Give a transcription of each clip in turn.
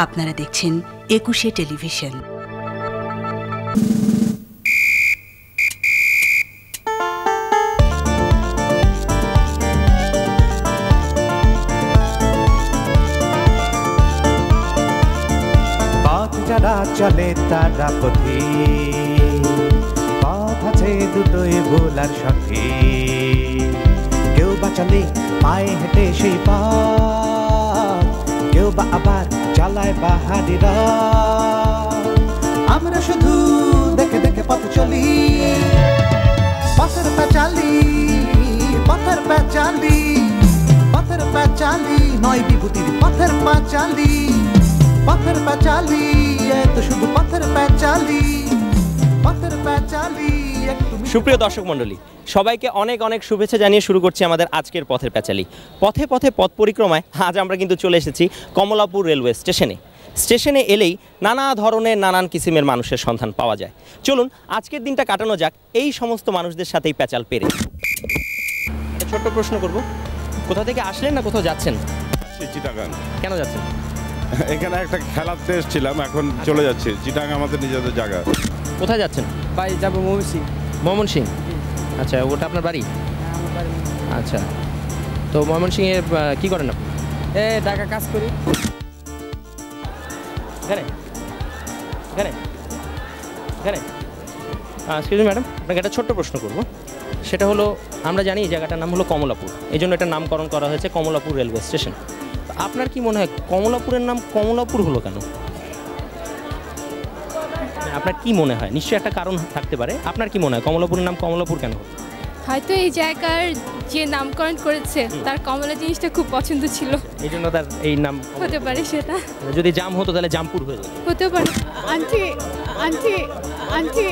আপনারা দেখছেন ২১শে টেলিভিশন। পথ যারা চলে তারা পথে, পথ আছে দুটোই ভুল আর সঠিক। কেউ বা চলে পায়ে হেঁটে সেই পথ, কেউ বা আবার চালায় বাহারি রথ। আমরা শুধু দেখে দেখে পথ চলি, পথের পাঁচালি, পথের পাঁচালি, পথের পাঁচালি নয় বিভূতির পথের পাঁচালি, পথের পাঁচালি তো শুধু পথের পাঁচালি, পথের পাঁচালি। সুপ্রিয় দর্শক মণ্ডলী, সবাইকে অনেক অনেক শুভেচ্ছা জানিয়ে শুরু করছি আমাদের আজকের পথের পাঁচালী। পথে পথে পথ পরিক্রমায় আজ আমরা কিন্তু চলে এসেছি কমলাপুর রেলওয়ে স্টেশনে। স্টেশনে এলেই নানা ধরনের নানান কিসিমের মানুষের সন্ধান পাওয়া যায়। চলুন আজকের দিনটা কাটানো যাক এই সমস্ত মানুষদের সাথেই প্যাচাল পেরে। ছোট্ট প্রশ্ন করব, কোথা থেকে আসলেন না কোথাও যাচ্ছেন? চিটাগাং। কেন যাচ্ছেন? এখানে একটা খেলাতে এসেছিলাম, এখন চলে যাচ্ছি। চিটাগাং আমাদের নিজেদের জায়গা। কোথায় যাচ্ছেন? ভাই যাবো ময়মনসিংহ। ময়মনসিংহ, আচ্ছা ওটা আপনার বাড়ি? আমার বাড়ি। আচ্ছা, তো ময়মনসিংহে কী করেন আপনি? ঢাকা কাজ করি। এখানে এখানে এখানে এক্সকিউজ মি ম্যাডাম, আপনাকে একটা ছোট্ট প্রশ্ন করব। সেটা হলো, আমরা জানি এই জায়গাটার নাম হলো কমলাপুর, এই জন্য এটার নামকরণ করা হয়েছে কমলাপুর রেলওয়ে স্টেশন। আপনার কি মনে হয় কমলাপুরের নাম কমলাপুর হলো কেন? আপনার কি মনে হয়? নিশ্চয়ই একটা কারণ থাকতে পারে। আপনার কি মনে হয় কমলাপুরের নাম কমলাপুর কেন হলো? হয়তো এই জায়গার যে নামকরণ করেছে তার কমলা জিনিসটা খুব পছন্দ ছিল, এই জন্য তার এই নাম হতে পারে। সেটা যদি জাম হতো তাহলে জামপুর হয়ে যেত। হতে পারে। আন্টি আন্টি আন্টি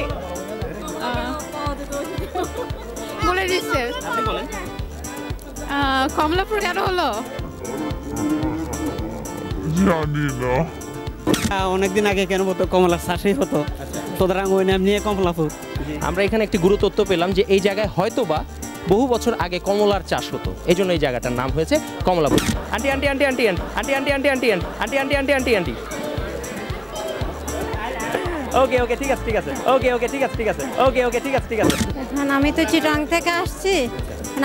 বলে দিচ্ছে আপনি বলেন। কমলাপুর কেন হলো? জানি না। অনেকদিন আগে কেন হতো কমলা চাষই হতো, সুতরাং ওই নাম নিয়ে কমলাপুর। আমরা এখানে একটি গুরু তথ্য পেলাম যে এই জায়গায় হয়তো বা বহু বছর আগে কমলার চাষ হতো, এই জন্য এই জায়গাটার নাম হয়েছে Kamalapur. Aunty aunty aunty aunty aunty aunty aunty aunty aunty aunty aunty aunty aunty okay okay ঠিক আছে ঠিক আছে, ওকে ওকে ঠিক আছে ঠিক আছে, ওকে ওকে ঠিক আছে ঠিক আছে। এখন আমি তো চিটাং থেকে আসছি,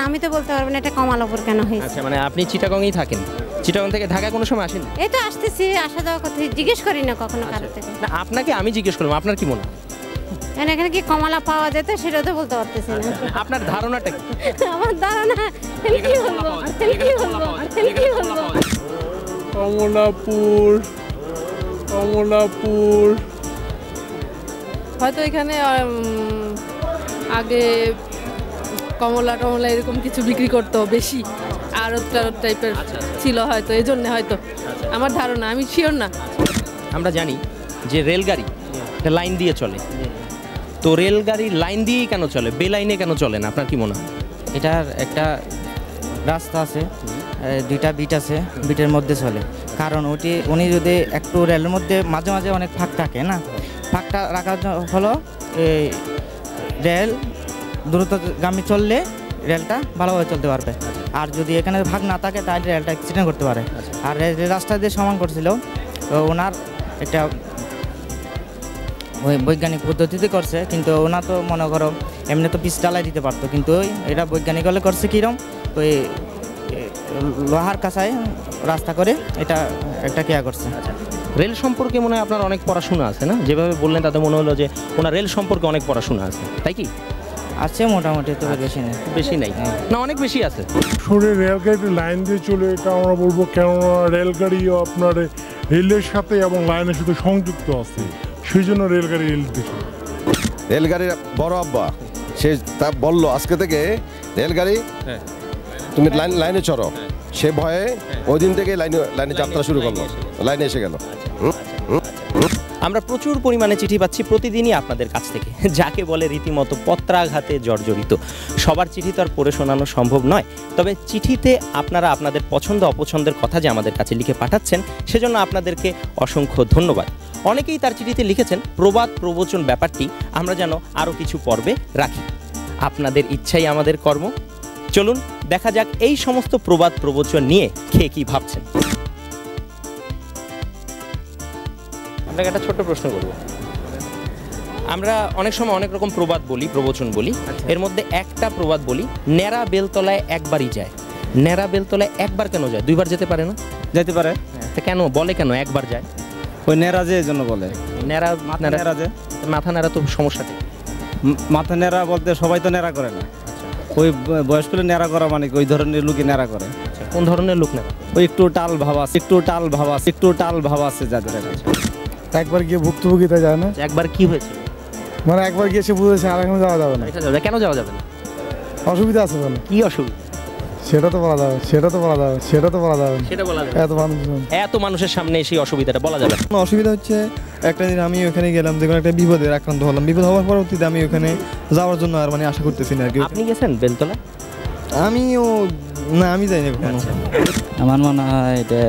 আমি তো বলতে পারবো না এটা কমলাপুর কেন হয়েছে। আচ্ছা, মানে আপনি চিটাগংয়েই থাকেন? চিটাগং থেকে ঢাকায় কোনো সময় আসেন? এই তো আসতেছি, আসা যাওয়া কথা জিজ্ঞেস করি না কখনো কারোর থেকে। না, আপনাকে আমি জিজ্ঞেস করলাম আপনার কি মনে হয় এখানে কি কমলা পাওয়া যেত সেটা তো বলতে পারতেছি না। আপনার ধারণাটা কি? আমার ধারণা কি বলবো কি বলবো কি বলবো। কমলাপুর, কমলাপুর হয়তো এখানে আগে কমলা টমলা এরকম কিছু বিক্রি করতো বেশি, আড়ত টাড়ত টাইপের ছিল হয়তো, এই জন্য হয়তো আমার ধারণা, আমি শিওর না। আমরা জানি যে রেলগাড়ি একটা লাইন দিয়ে চলে, তো রেলগাড়ি লাইন দিয়েই কেন চলে, বে লাইনে কেন চলে না? আপনার কি মনে হয়? এটার একটা রাস্তা আছে, দুইটা বিট আছে, বিটের মধ্যে চলে। কারণ উনি যদি একটু রেলের মধ্যে মাঝে মাঝে অনেক ফাঁক থাকে না, ফাঁকটা রাখার হলো এই রেল দ্রুতগামী চললে রেলটা ভালোভাবে চলতে পারবে। আর যদি এখানে ভাগ না থাকে তাহলে রেলটা অ্যাক্সিডেন্ট করতে পারে। আর রাস্তা দিয়ে সমান করছিল, তো ওনার একটা ওই বৈজ্ঞানিক পদ্ধতিতে করছে, কিন্তু ওনার তো মনে করো এমনি তো পিচ ডালাই দিতে পারতো, কিন্তু এটা বৈজ্ঞানিক হলে করছে কীরকম, ওই লোহার কাঁচায় রাস্তা করে এটা একটা কেয়া করছে। রেল সম্পর্কে মনে হয় আপনার অনেক পড়াশোনা আছে না? যেভাবে বললেন তাতে মনে হলো যে ওনার রেল সম্পর্কে অনেক পড়াশোনা আছে, তাই কি? আছে মোটামুটি, তো বেশি নেই। বেশি নাই না, অনেক বেশি আছে। সরে রেলগাড়ি লাইন দিয়ে চলে, এটা আমরা বলবো কেননা রেলগাড়িও আপনার রেলের সাথে এবং লাইনের সাথে সংযুক্ত আছে, সেই জন্য রেলগাড়ি রেল দিয়ে চলে। রেলগাড়ির বড় আব্বা সে তা বললো আজকে থেকে রেলগাড়ি তুমি লাইনে চড়ো, সে ভয়ে ওই দিন থেকে লাইনে যাত্রা শুরু করলো, লাইনে এসে গেল। আমরা প্রচুর পরিমাণে চিঠি পাচ্ছি প্রতিদিনই আপনাদের কাছ থেকে, যাকে বলে রীতিমতো পত্রাঘাতে জর্জরিত। সবার চিঠি তো আর পড়ে শোনানো সম্ভব নয়, তবে চিঠিতে আপনারা আপনাদের পছন্দ অপছন্দের কথা যে আমাদের কাছে লিখে পাঠাচ্ছেন, সেজন্য আপনাদেরকে অসংখ্য ধন্যবাদ। অনেকেই তার চিঠিতে লিখেছেন প্রবাদ প্রবচন ব্যাপারটি আমরা যেন আরও কিছু পর্বে রাখি। আপনাদের ইচ্ছাই আমাদের কর্ম। চলুন দেখা যাক এই সমস্ত প্রবাদ প্রবচন নিয়ে কে কী ভাবছেন। আপনাকে একটা ছোট্ট প্রশ্ন করব। আমরা অনেক সময় অনেক রকম প্রবাদ বলি, প্রবচন বলি, এর মধ্যে একটা প্রবাদ বলি, ন্যাড়া বেলতলায় একবারই যায়। ন্যাড়া বেলতলায় একবার কেন যায়, দুইবার যেতে পারে না? যেতে পারে। তা কেন বলে, কেন একবার যায়? ওই নেড়া যে এই জন্য বলে। ন্যাড়া নেড়া যে মাথা ন্যাড়া তো সমস্যাটা মাথা নেড়া বলতে সবাই তো নেড়া করে না। ওই বয়স্কলে নেড়া করা মানে ওই ধরনের লোকই নেড়া করে। কোন ধরনের লোক নেড়া? ওই একটু টাল ভাব আছে, একটু টাল ভাব আছে, একটু টাল ভাব আছে যাদের কাছে। একবার গিয়ে ভুক্তভোগিতা যায় না, একবার কি হয়েছে মানে একবার গিয়ে সে বুঝেছে আর এখন যাওয়া যাবে না। কেন যাওয়া যাবে না? অসুবিধা আছে কেন? কি অসুবিধা সেটা তো বলা যাবে, সেটা তো বলা যাবে, সেটা তো বলা যাবে, সেটা বলা যাবে। এত মানুষের সামনে সেই অসুবিধাটা বলা যাবে। অসুবিধা হচ্ছে একটা দিন আমি ওখানে গেলাম, যে কোনো একটা বিপদে আক্রান্ত হলাম, বিপদ হওয়ার পরবর্তীতে আমি ওখানে যাওয়ার জন্য আর মানে আশা করতেছি না আর কি। আপনি গেছেন বেলতলা? আমিও না, আমি যাইনি কখনো। আমার মনে হয় এটা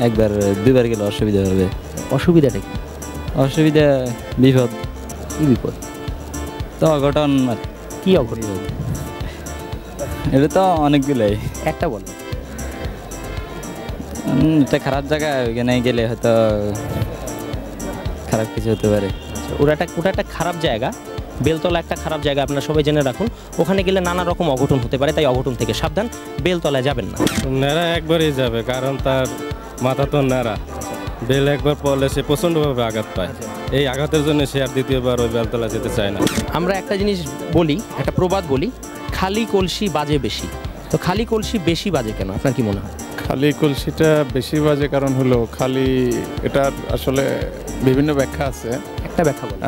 একবার দুইবার গেলে অসুবিধা হবে। অসুবিধাটা কি? অসুবিধা বিপদ। কি বিপদ? তো অঘটন। কি অঘটন? এটা তো অনেকগুলোই। একটা বল। এটা খারাপ জায়গা, ওইখানে গেলে হয়তো খারাপ কিছু হতে পারে। ওটা একটা খারাপ জায়গা, বেলতলা একটা খারাপ জায়গা, আপনারা সবাই জেনে রাখুন। ওখানে গেলে নানা রকম অঘটন হতে পারে, তাই অঘটন থেকে সাবধান, বেলতলায় যাবেন না। ন্যাড়া একবারই যাবে, কারণ তার মাথা তো ন্যাড়া। বেল একবার পড়লে সে প্রচণ্ডভাবে আঘাত পায়, এই আঘাতের জন্য সে আর দ্বিতীয়বার ওই বেলতলা যেতে চায় না। আমরা একটা জিনিস বলি, একটা প্রবাদ বলি, খালি কলসি বাজে বেশি। তো খালি কলসি বেশি বাজে কেন, আপনার কি মনে হয়? খালি কলসিটা বেশি বাজে কারণ হলো খালি, এটার আসলে বিভিন্ন ব্যাখ্যা আছে। একটা ব্যাখ্যা বল।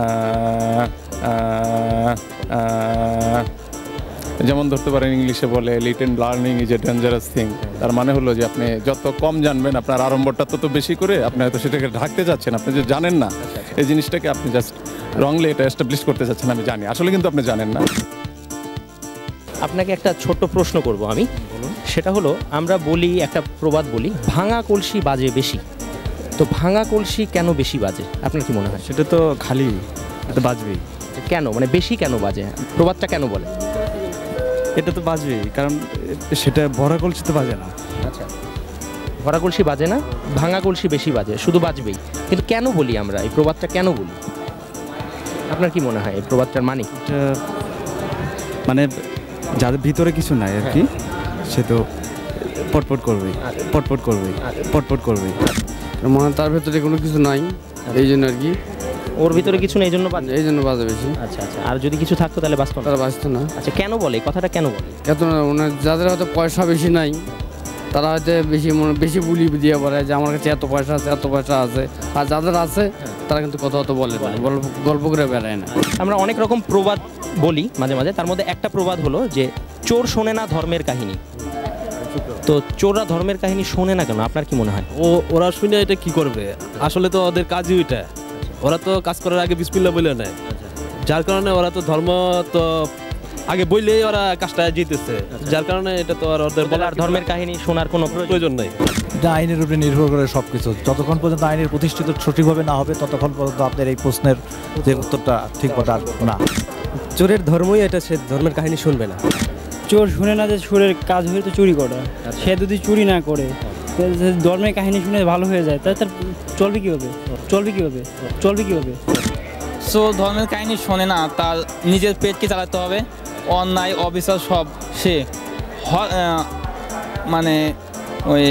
যেমন ধরতে পারেন ইংলিশে বলে little learning is a dangerous thing. তার মানে হলো যে আপনি যত কম জানবেন আপনার আড়ম্বরটা তত বেশি করে আপনি হয়তো সেটাকে ঢাকতে যাচ্ছেন, আপনি যে জানেন না এই জিনিসটাকে আপনি জাস্ট রংলি এটা এস্টাবলিশ করতে চাচ্ছেন, আমি জানি, আসলে কিন্তু আপনি জানেন না। আপনাকে একটা ছোট্ট প্রশ্ন করব আমি, সেটা হলো আমরা বলি, একটা প্রবাদ বলি, ভাঙা কলসি বাজে বেশি। তো ভাঙা কলসি কেন বেশি বাজে, আপনার কি মনে হয়? সেটা তো খালি, এটা বাজবেই। কেন, মানে বেশি কেন বাজে, প্রবাদটা কেন বলে? এটা তো বাজবেই, কারণ সেটা ভরা কলসি তো বাজে না। আচ্ছা, ভরা কলসি বাজে না, ভাঙা কলসি বেশি বাজে, শুধু বাজবেই। কিন্তু কেন বলি আমরা এই প্রবাদটা, কেন বলি, আপনার কি মনে হয় এই প্রবাদটার মানে? মানে যাদের ভিতরে কিছু নাই আর কি, সে তো পটপট করবে, পটপট করবে, পটপট করবে, মানে তার ভেতরে কোনো কিছু নাই, এই জন্য আর কি। ওর ভিতরে কিছু নেই, এই জন্য বাজে, এই জন্য বাজে বেশি। আচ্ছা আচ্ছা, আর যদি কিছু থাকতো তাহলে বাঁচতো না? তারা বাঁচতো না। আচ্ছা, কেন বলে কথাটা, কেন বলে? এত না, মানে যাদের হয়তো পয়সা বেশি নাই তারা হয়তো বেশি বুলি দিয়ে বলে যে আমার কাছে এত পয়সা আছে, এত পয়সা আছে। আর যাদের আছে তারা কিন্তু কথা অত বলে না, গল্প করে বেড়ায় না। আমরা অনেক রকম প্রবাদ বলি মাঝে মাঝে, তার মধ্যে একটা প্রবাদ হলো যে চোর শোনে না ধর্মের কাহিনী। তো চোররা ধর্মের কাহিনী শোনে না কেন, আপনার কি মনে হয়? ওরা শুনে এটা কি করবে, আসলে তো ওদের কাজই ওইটা। ওরা তো কাজ করার আগে বিসমিল্লাহ বলে নেয়, যার কারণে ওরা তো ধর্ম তো আগে বললেই ওরা কাজটা জিতেছে, যার কারণে এটা তো আর ওদের বলার ধর্মের কাহিনী শোনার কোনো প্রয়োজন নেই। এটা আইনের উপরে নির্ভর করে সব কিছু। যতক্ষণ পর্যন্ত আইনের প্রতিষ্ঠিত সঠিকভাবে না হবে ততক্ষণ পর্যন্ত আপনার এই প্রশ্নের যে উত্তরটা ঠিক মতো আসবে না। চোরের ধর্মই এটা, সে ধর্মের কাহিনী শুনবে না। চোর শুনে না যে চোরের কাজ হয়ে তো চুরি করা, সে যদি চুরি না করে ধর্মের কাহিনী শুনে ভালো হয়ে যায়, তাহলে তার চলবে কীভাবে, চলবে কীভাবে, চলবে কীভাবে? সো ধর্মের কাহিনী শোনে না, তার নিজের পেটকে চালাতে হবে, অন্যায় অবিচার সব সে মানে ওই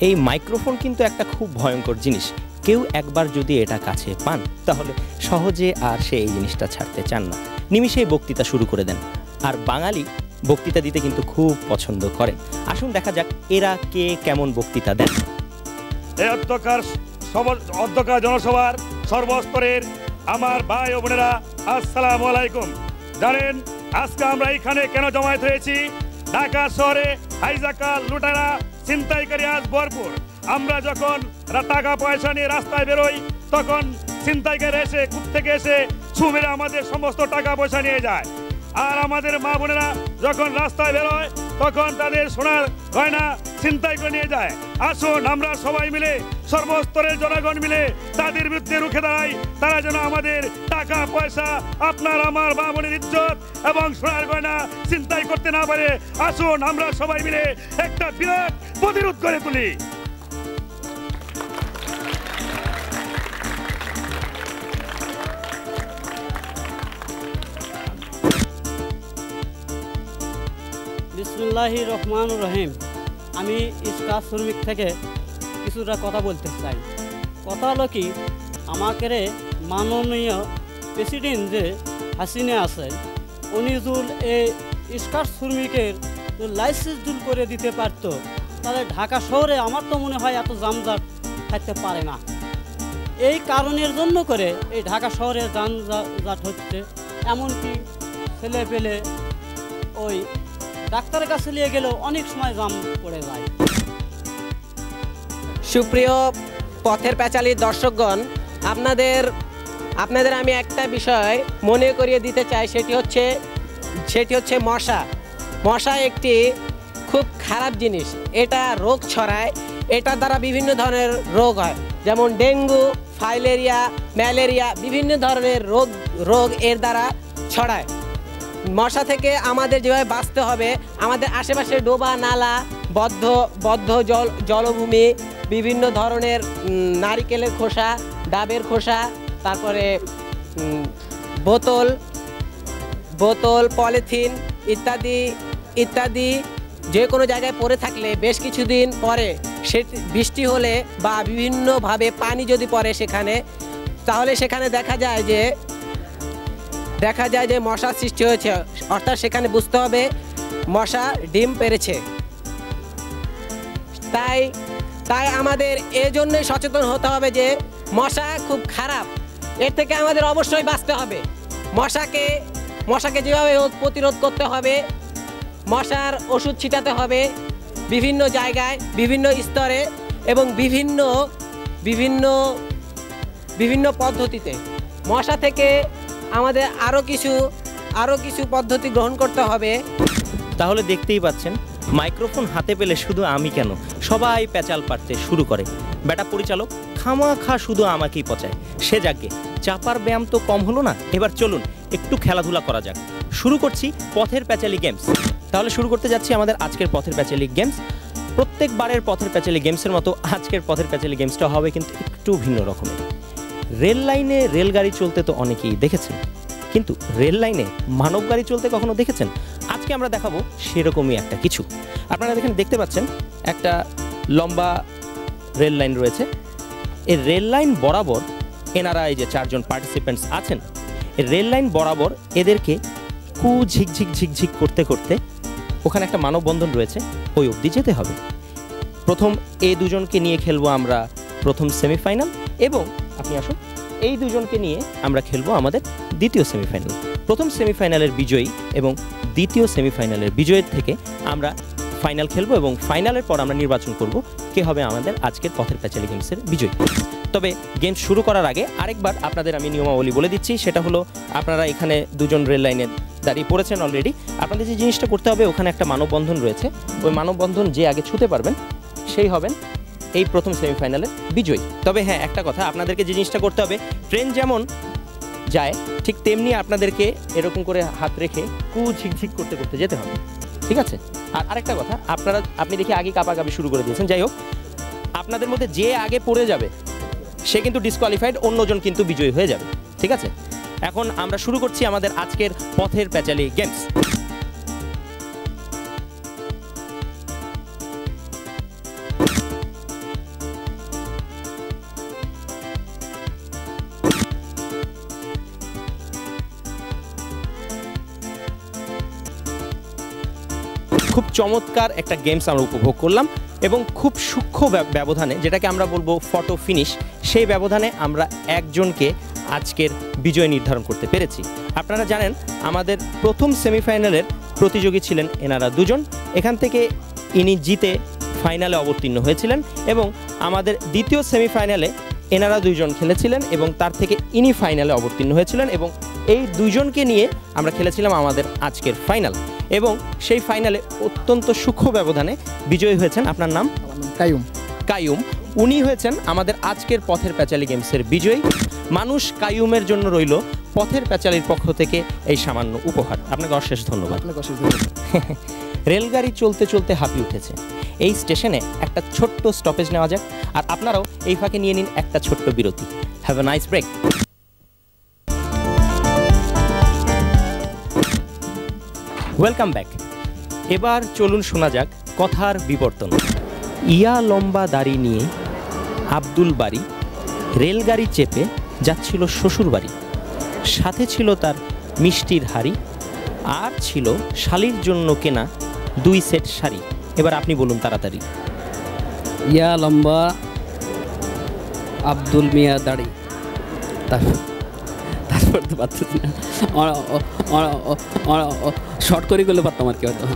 এই মাইক্রোফোন কিন্তু একটা খুব ভয়ঙ্কর জিনিস। কেউ একবার যদি এটা কাছে পান তাহলে সহজে আর সে এই জিনিসটা ছাড়তে চান না, নিমিষেই বক্তৃতা শুরু করে দেন। আর বাঙালি বক্তৃতা দিতে কিন্তু খুব পছন্দ করেন। আসুন দেখা যাক এরা কে কেমন বক্তৃতা দেন। এই অধ্যকার জনসভার সর্বস্তরের আমার ভাই ও বোনেরা, আসসালামু আলাইকুম। জানেন আজকে আমরা এখানে কেন জমায়েত হয়েছি? ঢাকা শহরে হাইজাকার, লুটারা, ছিনতাইকারী আজ ভরপুর। আমরা যখন টাকা পয়সা নিয়ে রাস্তায় বেরোই তখন ছিনতাইকারী এসে থেকে এসে ছু মেরে আমাদের সমস্ত টাকা পয়সা নিয়ে যায়। আর আমাদের মা বোনেরা যখন রাস্তায় বেরোয় তখন তাদের সোনার গয়না ছিনতাই করে নিয়ে যায়। আসুন আমরা সবাই মিলে, সর্বস্তরের জনগণ মিলে তাদের বিরুদ্ধে রুখে দাঁড়াই, তারা যেন আমাদের টাকা পয়সা আপনার আমার মা বোনের ইজ্জত এবং সোনার গয়না চিন্তাই করতে না পারে। আসুন আমরা সবাই মিলে একটা বিরাট প্রতিরোধ করে তুলি। বিসমিল্লাহির রহমানুর রহিম। আমি ইস্কাত শ্রমিক থেকে কিছুটা কথা বলতে চাই। কথা হলো কি, আমাকে মাননীয় প্রেসিডেন্ট যে হাসিনা আছে, উনি যদি এই ইস্কাত শ্রমিকের লাইসেন্স জুল করে দিতে পারত, তাহলে ঢাকা শহরে আমার তো মনে হয় এত যানজট থাকতে পারে না। এই কারণের জন্য করে এই ঢাকা শহরে যানজট হচ্ছে, এমনকি ছেলে পেলে ওই ডাক্তারের কাছে নিয়ে গেলেও অনেক সময় জাম পড়ে যায়। সুপ্রিয় পথের প্যাচালির দর্শকগণ, আপনাদের আমি একটা বিষয় মনে করিয়ে দিতে চাই, সেটি হচ্ছে মশা। মশা একটি খুব খারাপ জিনিস, এটা রোগ ছড়ায়, এটার দ্বারা বিভিন্ন ধরনের রোগ হয়, যেমন ডেঙ্গু, ফাইলেরিয়া, ম্যালেরিয়া, বিভিন্ন ধরনের রোগ এর দ্বারা ছড়ায়। মশা থেকে আমাদের যেভাবে বাঁচতে হবে, আমাদের আশেপাশে ডোবা নালা, বদ্ধ জলভূমি, বিভিন্ন ধরনের নারিকেলের খোসা, ডাবের খোসা, তারপরে বোতল পলিথিন ইত্যাদি যে কোনো জায়গায় পড়ে থাকলে বেশ কিছুদিন পরে সে বৃষ্টি হলে বা বিভিন্নভাবে পানি যদি পড়ে সেখানে, তাহলে সেখানে দেখা যায় যে মশার সৃষ্টি হয়েছে, অর্থাৎ সেখানে বুঝতে হবে মশা ডিম পেড়েছে। তাই আমাদের এজন্যই সচেতন হতে হবে যে মশা খুব খারাপ, এর থেকে আমাদের অবশ্যই বাঁচতে হবে। মশাকে যেভাবে প্রতিরোধ করতে হবে, মশার ওষুধ ছিটাতে হবে বিভিন্ন জায়গায়, বিভিন্ন স্তরে এবং বিভিন্ন পদ্ধতিতে। মশা থেকে আমাদের আরও কিছু পদ্ধতি গ্রহণ করতে হবে। তাহলে দেখতেই পাচ্ছেন, মাইক্রোফোন হাতে পেলে শুধু আমি কেন, সবাই প্যাচাল পারতে শুরু করে। বেটা পরিচালক খামাখা শুধু আমাকেই পচায়। সে যাকে চাপার ব্যায়াম তো কম হলো না, এবার চলুন একটু খেলাধুলা করা যাক। শুরু করছি পথের প্যাচালি গেমস। তাহলে শুরু করতে যাচ্ছি আমাদের আজকের পথের প্যাচালি গেমস। প্রত্যেকবারের পথের প্যাচালি গেমসের মতো আজকের পথের প্যাচালি গেমসটা হবে কিন্তু একটু ভিন্ন রকমের। রেল লাইনে রেলগাড়ি চলতে তো অনেকেই দেখেছেন, কিন্তু রেল লাইনে মানব গাড়ি চলতে কখনো দেখেছেন? আজকে আমরা দেখাবো সেরকমই একটা কিছু। আপনারা এখানে দেখতে পাচ্ছেন একটা লম্বা রেল লাইন রয়েছে। এই রেল লাইন বরাবর এনারা, এই যে 4 জন পার্টিসিপেন্টস আছেন, এই রেল লাইন বরাবর এদেরকে ঝিকঝিক করতে করতে ওখানে একটা মানববন্ধন রয়েছে, ওই অবধি যেতে হবে। প্রথম এই দুজনকে নিয়ে খেলবো আমরা প্রথম সেমিফাইনাল, এবং আপনি আসুন এই দুজনকে নিয়ে আমরা খেলবো আমাদের দ্বিতীয় সেমিফাইনাল। প্রথম সেমিফাইনালের বিজয়ী এবং দ্বিতীয় সেমিফাইনালের বিজয়ের থেকে আমরা ফাইনাল খেলবো, এবং ফাইনালের পর আমরা নির্বাচন করব কে হবে আমাদের আজকের পথের প্যাচালি গেমসের বিজয়ী। তবে গেম শুরু করার আগে আরেকবার আপনাদের আমি নিয়মাবলী বলে দিচ্ছি। সেটা হলো, আপনারা এখানে দুজন রেল লাইনে দাঁড়িয়ে পড়েছেন অলরেডি। আপনাদের যে জিনিসটা করতে হবে, ওখানে একটা মানববন্ধন রয়েছে, ওই মানববন্ধন যে আগে ছুঁতে পারবেন সেই হবেন এই প্রথম সেমিফাইনালের বিজয়ী। তবে হ্যাঁ, একটা কথা, আপনাদেরকে যে জিনিসটা করতে হবে, ট্রেন যেমন যায় ঠিক তেমনি আপনাদেরকে এরকম করে হাত রেখে ঝিকঝিক করতে করতে যেতে হবে, ঠিক আছে? আর আরেকটা কথা, আপনি দেখি আগে কাঁপাকাঁপি শুরু করে দিয়েছেন। যাই হোক, আপনাদের মধ্যে যে আগে পড়ে যাবে সে কিন্তু ডিসকোয়ালিফাইড, অন্যজন কিন্তু বিজয়ী হয়ে যাবে, ঠিক আছে? এখন আমরা শুরু করছি আমাদের আজকের পথের প্যাচালি গেমস। খুব চমৎকার একটা গেমস আমরা উপভোগ করলাম, এবং খুব সূক্ষ্ম ব্যবধানে, যেটাকে আমরা বলবো ফটো ফিনিশ, সেই ব্যবধানে আমরা একজনকে আজকের বিজয় নির্ধারণ করতে পেরেছি। আপনারা জানেন, আমাদের প্রথম সেমিফাইনালের প্রতিযোগী ছিলেন এনারা দুজন। এখান থেকে ইনি জিতে ফাইনালে অবতীর্ণ হয়েছিলেন, এবং আমাদের দ্বিতীয় সেমিফাইনালে এনারা দুইজন খেলেছিলেন, এবং তার থেকে ইনি ফাইনালে অবতীর্ণ হয়েছিলেন, এবং এই দুজনকে নিয়ে আমরা খেলেছিলাম আমাদের আজকের ফাইনাল। এবং সেই ফাইনালে অত্যন্ত সূক্ষ্ম ব্যবধানে বিজয়ী হয়েছেন, আপনার নাম? কাইয়ুম। উনি হয়েছেন আমাদের আজকের পথের প্যাচালি গেমসের বিজয়ী। মানুষ কাইয়ুমের জন্য রইল পথের প্যাচালির পক্ষ থেকে এই সামান্য উপহার। আপনাকে অশেষ ধন্যবাদ। রেলগাড়ি চলতে চলতে হাঁপিয়ে উঠেছে। এই স্টেশনে একটা ছোট্ট স্টপেজ নেওয়া যাক, আর আপনারাও এই ফাঁকে নিয়ে নিন একটা ছোট্ট বিরতি। Have a nice break. Welcome back. এবার চলুন শোনা যাক কথার বিবর্তন। ইয়া লম্বা দাড়ি নিয়ে আব্দুল বাড়ি রেলগাড়ি চেপে যাচ্ছিল শ্বশুর বাড়ি। সাথে ছিল তার মিষ্টির হাড়ি, আর ছিল শালির জন্য কেনা 2 সেট শাড়ি। এবার আপনি বলুন তাড়াতাড়ি। ইয়া লম্বা আব্দুল মিয়া দাড়ি, তারপর তো পারতেছি না, শর্ট করে গেলে পারতাম আর কি হয়তো।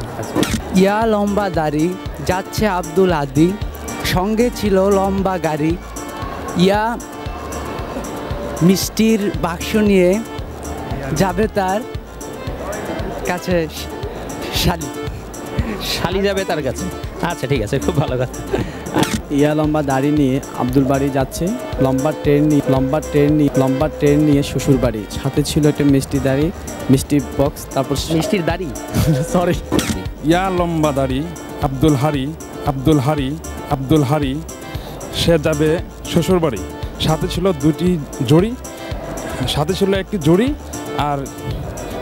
ইয়া লম্বা দাড়ি যাচ্ছে আব্দুল আদি, সঙ্গে ছিল লম্বা গাড়ি। ইয়া মিষ্টির বাক্স নিয়ে যাবে তার কাছে শালি। শালি যাবে তার কাছে, আচ্ছা ঠিক আছে, খুব ভালো কথা। ইয়া লম্বা দাড়ি নিয়ে আব্দুল বাড়ি যাচ্ছে, লম্বা ট্রেন নিয়ে শ্বশুর বাড়ি। সাথে ছিল একটা মিষ্টি দাড়ি, মিষ্টি বক্স, তারপর মিষ্টির দাড়ি, সরি। ইয়া লম্বা দাড়ি আব্দুল হারি সে যাবে শ্বশুর বাড়ি। সাথে ছিল একটি জড়ি, আর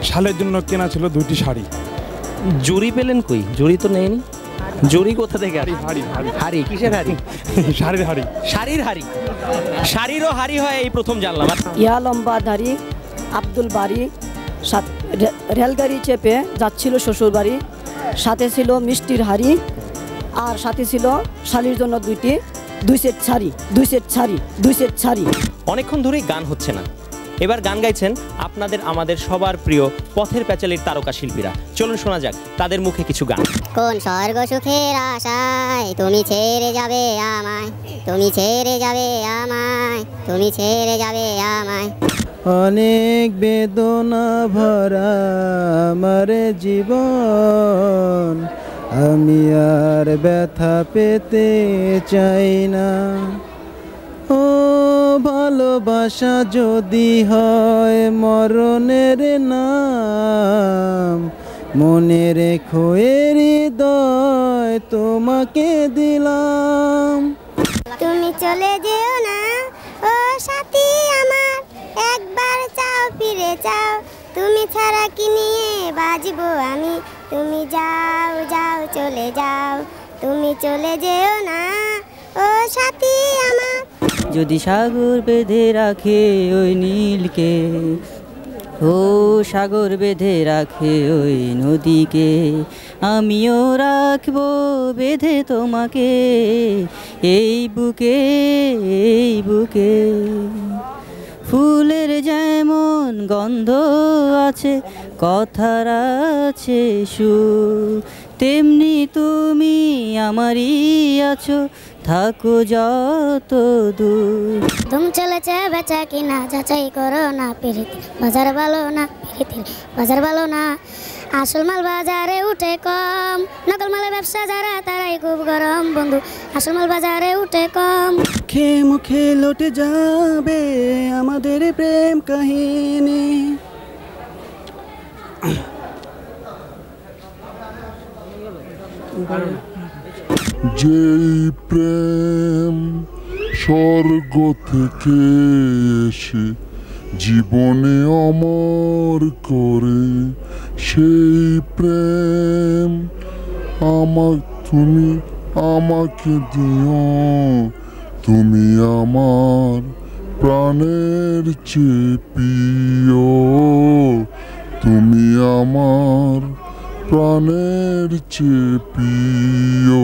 শালের জন্য কেনা ছিল 2টি শাড়ি। জড়ি পেলেন কই? জড়ি তো নেয়নি। জড়ি কোথা থেকে? হাড়ি। কিসের হাড়ি? শাড়ির হাড়ি। শাড়িরও হাড়ি হয় এই প্রথম জানলাম। ইয়া লম্বা দাড়ি আব্দুল বাড়ি রেলগাড়ি চেপে যাচ্ছিল শ্বশুর বাড়ি। সাথে ছিল মিষ্টির হাড়ি, আর সাথে ছিল শালির জন্য 2 সেট শাড়ি। অনেকক্ষণ ধরেই গান হচ্ছে না, এবার গান গাইছেন আপনাদের আমাদের সবার প্রিয় পথের প্যাচালির তারকা শিল্পীরা। চলুন শোনা যাক তাদের মুখে কিছু গান। কোন স্বর্গ সুখের আশায় তুমি ছেড়ে যাবে আমায়, তুমি ছেড়ে যাবে আমায়, তুমি ছেড়ে যাবে আমায়। অনেক বেদনা ভরা আমার জীবন, আমি আর ব্যথা পেতে চাই না। ও ভালোবাসা যদি হয় মরণের নাম, মনে রেখো এর হৃদয় তোমাকে দিলাম। তুমি চলে যেও না ও সাথী আমার, একবার চাও ফিরে চাও, তুমি ছাড়া কি নিয়ে বাজবো আমি। তুমি যাও যাও চলে যাও, তুমি চলে যেও না ও সাথী আমার। যদি সাগর বেঁধে রাখে ওই নীলকে, ও সাগর বেঁধে রাখে ওই নদীকে, আমিও রাখবো বেঁধে তোমাকে এই বুকে। ফুলের যেমন গন্ধ আছে, কথার আছে সুর, তেমনি তুমি আমারই আছো, থাকো যত দূর। তুমি চলেছে বেচা কিনা যাচাই করো না, প্রীতি বাজার ভালো না, প্রীতি বাজার ভালো না। আসল মাল বাজারে উঠে কম, নকল মালের ব্যবসা যারা তারাই খুব গরম বন্ধু, আসল মাল বাজারে উঠে কম। মুখে মুখে লটে যাবে আমাদের প্রেম কাহিনী, যেই প্রেম স্বর্গ থেকে এসে জীবনে অমর করে, সেই প্রেম তুমি আমাকে দিও। তুমি আমার প্রাণের চেয়ে প্রিয়, তুমি আমার প্রাণের চেয়ে প্রিয়।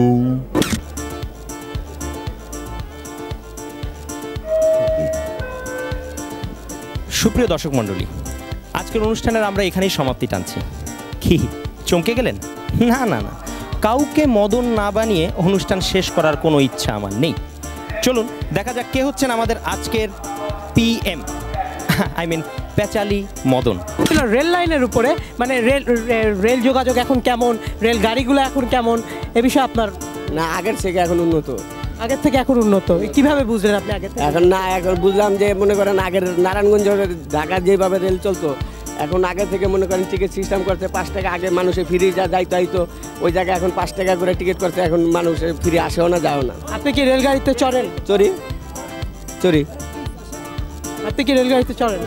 সুপ্রিয় দর্শক মণ্ডলী, আজকের অনুষ্ঠানের আমরা এখানেই সমাপ্তি টানছি। কি চমকে গেলেন? না না না, কাউকে মদন না বানিয়ে অনুষ্ঠান শেষ করার কোনো ইচ্ছা আমার নেই। চলুন দেখা যাক কে হচ্ছেন আমাদের আজকের PM, আই মিন প্যাচালি মদন। রেল লাইনের উপরে মানে রেল যোগাযোগ এখন কেমন, রেল গাড়িগুলো এখন কেমন, এ বিষয়ে আপনার? না, আগের থেকে এখন উন্নত, আগের থেকে এখন উন্নত কিভাবে বুঝলেন আপনি আগের থেকে? এখন না, এখন বুঝলাম যে মনে করেন আগের নারায়ণগঞ্জ ঢাকা যেভাবে রেল চলতো, এখন আগে থেকে মনে করেন টিকিট সিস্টেম করছে 5 টাকা। আগে মানুষের ফ্রি যা যাইতো আইতো, ওই জায়গায় এখন 5 টাকা করে টিকিট করছে, এখন মানুষের ফ্রি আসেও না, যাও না। আপনি কি রেলগাড়িতে চড়েন? চড়ি চড়ি। আপনি কি রেলগাড়িতে চড়েন?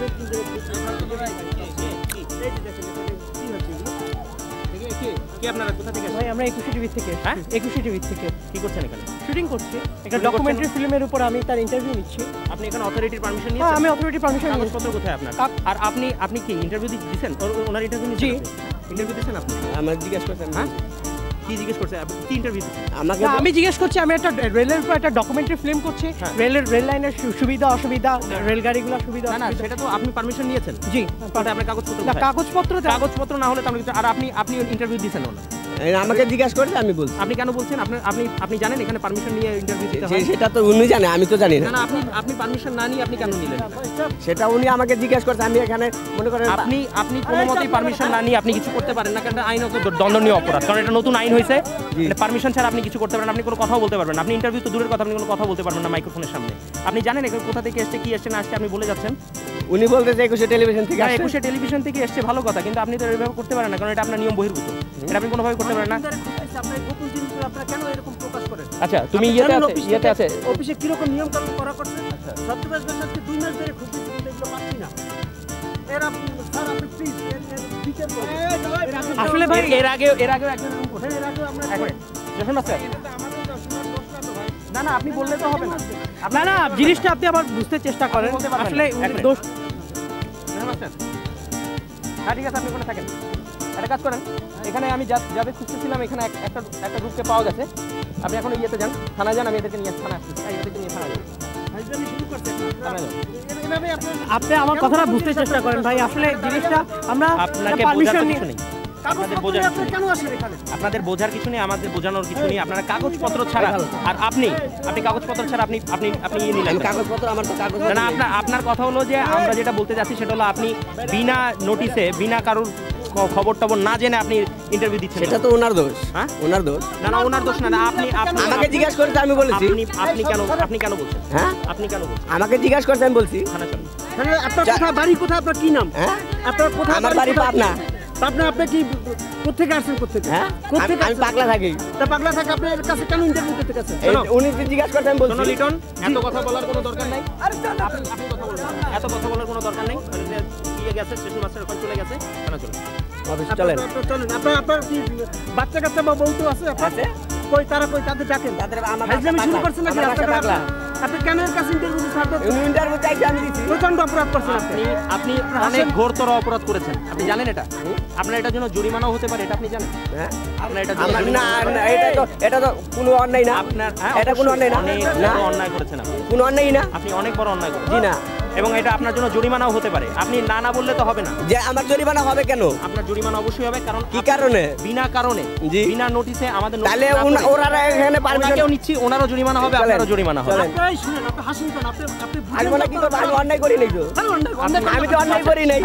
কি আপনারা কোথা থেকে ভাই আমরা 21 টিভি থেকে। হ্যাঁ 21 টিভি থেকে। কি করছেন এখানে? শুটিং করছি একটা ডকুমেন্টারি ফিল্মের উপর, আমি তার ইন্টারভিউ নিচ্ছি। আপনি এখানে অথরিটির পারমিশন হ্যাঁ নিয়েছেন? আমি অথরিটির পারমিশন নিয়েছি। কাগজপত্র কোথায় আপনার? আর আপনি কি ইন্টারভিউ দিয়েছেন? ওনার ইন্টারভিউ জি ইন্টারভিউ দিয়েছেন আপনি? আমার জিজ্ঞেস করছেন। হ্যাঁ কি জিজ্ঞেস করছেন? আপনি কি ইন্টারভিউ দিয়েছেন? আমাকে আমি জিজ্ঞেস করছি, আমি একটা রেলের উপর একটা ডকুমেন্টারি ফিল্ম করছি, রেল লাইনের সুবিধা অসুবিধা, রেলগাড়িগুলোর সুবিধা। না সেটা তো আপনি পারমিশন নিয়েছেন। জি আপনার কাগজপত্র না, কাগজপত্র না হলে তো আর আপনি ইন্টারভিউ দিয়েছেন না? আমাকে জিজ্ঞাসা করছে, আমি বলছি। আপনি কেন বলছেন? আপনি জানেন এখানে পারমিশন নিয়ে ইন্টারভিউ দিতে হয়? সেটা তো উনি জানে, আমি তো জানি না। না আপনি পারমিশন না নিয়ে আপনি কেন নিলেন? সেটা উনি আমাকে জিজ্ঞাসা করছে, আমি এখানে মনে করেন আপনি কোনো মতেই পারমিশন না নিয়ে আপনি কিছু করতে পারেন না, কারণ আইনত দণ্ডনীয় অপরাধ, কারণ এটা নতুন আইন হয়েছে। পারমিশন ছাড়া আপনি কিছু করতে পারেন, আপনি কোনো কথাও বলতে পারবেন না। আপনি ইন্টারভিউ তো দূরের কথা, আপনি কোনো কথা বলতে পারবেন না মাইক্রোফোনের সামনে। আপনি জানেন এখানে কোথা থেকে এসছে, কি এসছে না আসছে, আপনি বলে যাচ্ছেন। উনি বলতেছে 21 টেলিভিশন থেকে। 21 টেলিভিশন থেকে এসছে, ভালো কথা, কিন্তু আপনি তো এভাবে করতে পারেন না, কারণ এটা আপনার নিয়ম বহির্ভূত। এটা আপনি কোনোভাবে করতে পারেন না। আচ্ছা তুমি ইয়েতে আছে অফিসে কি রকম নিয়ম কানুন করা করছে? সত্যবাস ভাষা আজকে 2 মাস ধরে খুঁজছি, এগুলো পাচ্ছি না। এরা স্যার আপনি প্লিজ বিচার করুন। আসলে ভাই এর আগে একজন এরকম করছে। এর আগে আমরা যখন আছে না আপনি বললে তো হবে না। না জিনিসটা আপনি আবার বুঝতে চেষ্টা করেন। আসলে দোষ। হ্যাঁ ঠিক আছে, আপনি ওখানে থাকেন। একটা কাজ করেন, এখানে আমি যাবে খুঁজতেছিলাম, এখানে একটা গ্রুপকে পাওয়া গেছে। আপনি এখন ইয়েতে যান, থানায় যান, আমি এদেরকে নিয়ে থানায় আসছি। এদেরকে নিয়ে থানায় যান। আপনি আমার কথাটা বুঝতে চেষ্টা করেন ভাই। আসলে জিনিসটা আমরা আপনাকে বোঝার কিছু নেই, আপনাদের বোঝার কিছু নেই, আমাদের বোঝানোর কিছু নেই। আপনারা কাগজপত্র ছাড়া, আর আপনি কাগজপত্র ছাড়া আপনি নিলেন কাগজপত্র। আমার তো কাগজ না। আপনার কথা হলো যে আমরা যেটা বলতে যাচ্ছি সেটা হলো আপনি বিনা নোটিসে, বিনা কারোর খবর টবর না জেনে আপনি ইন্টারভিউ দিচ্ছেন। সেটা তো ওনার দোষ। হ্যাঁ ওনার দোষ। না ওনার দোষ না। আপনি আমাকে জিজ্ঞাসা করতে, আমি বলেছি। আপনি কেন বলছেন? হ্যাঁ আপনি কেন বলছেন? আমাকে জিজ্ঞাসা করতে, আমি বলছি। থানা চলুন। আপনার কোথায় বাড়ি, কোথায় আপনার কি নাম? হ্যাঁ আপনার কোথায়? আমার বাড়ি পাবনা। পাবনা। আপনি কি কোথেকে আসছেন? কোথেকে? হ্যাঁ আমি পাগলা থাকি। তা পাগলা থাকে আপনার কাছে কেন ইন্টারভিউ করতে গেছেন? উনি জিজ্ঞাসা করতে, আমি বলছি। শোনো লিটন, এত কথা বলার কোনো দরকার নাই। আপনি কথা বলবেন, এত কথা বলার কোনো দরকার নেই। দিয়ে গেছে স্টেশন মাস্টার ওখানে চলে গেছে, থানা চলুন। চলেন। আপনার কি বাচ্চা কাচ্চা বা বউ তো আছে? কই তারা, কই তাদের ডাকেন। শুরু করছেন নাকি? আপনি কেন এর কাছে ইন্টারভিউ দিচ্ছেন? ইন্টারভিউ চাইতে আমি দিচ্ছি। প্রচন্ড অপরাধ করছেন আপনি অনেক ঘোরতর অপরাধ করেছেন, আপনি জানেন এটা? আপনার এটার জন্য জরিমানাও হতে পারে, এটা আপনি জানেন? হ্যাঁ আপনার এটা তো কোনো অন্যায় না। আপনার এটা কোনো অন্যায় না। অনেক বড় অন্যায় করেছেন আপনি। কোনো অন্যায় না। আপনি অনেক বড় অন্যায় করেছেন। জি না। এবং এটা আপনার জন্য জরিমানাও হতে পারে। আপনি না বললে তো হবে না। যে আমার জরিমানা হবে কেন? আপনার জরিমানা অবশ্যই হবে, কারণ কি কারণে? বিনা কারণে, বিনা নোটিসে আমাদের তাহলে ওনারা এখানে পারমিশন নিচ্ছি, ওনারও জরিমানা হবে, আপনারও জরিমানা হবে। আপনারাই শুনেন, আপনি হাসুন কেন? আপনি আমি বলা কি করব? আমি অন্যায় করি নাই তো। আমি তো অন্যায় করি নাই।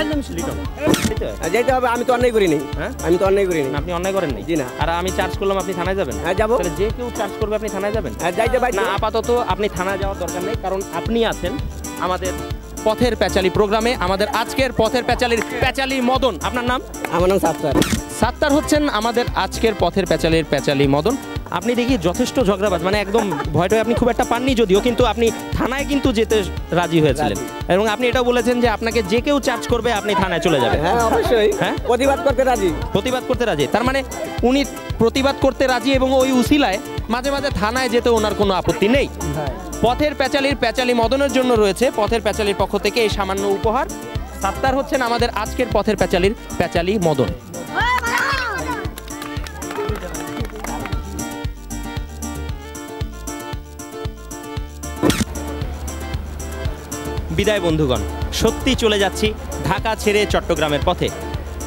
যেতে হবে, আমি তো অন্যায় করি নাই। হ্যাঁ আমি তো অন্যায় করি নাই। আপনি অন্যায় করেন নাই। জি না। আর আমি চার্জ করলাম, আপনি থানায় যাবেন? হ্যাঁ যাব। তাহলে যে কেউ চার্জ করবে আপনি থানায় যাবেন? হ্যাঁ যাইতে পারি না। আপাতত আপনি থানায় যাওয়ার দরকার নেই, কারণ আপনি আছেন আমাদের পথের প্যাচালি প্রোগ্রামে। আমাদের আজকের পথের প্যাচালি মদন। আপনার নাম? আমার নাম সাত্তার। সাত্তার হচ্ছেন আমাদের আজকের পথের প্যাচালি মদন। আপনি দেখি যথেষ্ট ঝগড়াবাজ, মানে একদম ভয়টা আপনি খুব একটা পাননি যদিও, কিন্তু আপনি থানায় কিন্তু যেতে রাজি হয়েছিলেন, এবং আপনি এটাও বলেছেন যে আপনাকে যে কেউ চার্জ করবে আপনি থানায় চলে যাবেন। হ্যাঁ অবশ্যই। হ্যাঁ প্রতিবাদ করতে রাজি। প্রতিবাদ করতে রাজি, তার মানে উনি প্রতিবাদ করতে রাজি, এবং ওই উসিলায় মাঝে মাঝে থানায় যেতে ওনার কোনো আপত্তি নেই। পথের প্যাচালি মদনের জন্য রয়েছে পথের প্যাচালির পক্ষ থেকে এই সামান্য উপহার। সাত্তার হচ্ছেন আমাদের আজকের পথের প্যাচালি মদন। বিদায় বন্ধুগণ, সত্যি চলে যাচ্ছি ঢাকা ছেড়ে চট্টগ্রামের পথে।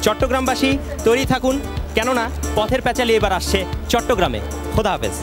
চট্টগ্রামবাসী তৈরি থাকুন, কেননা পথের প্যাচালি এবার আসছে চট্টগ্রামে। খোদা হাফেজ।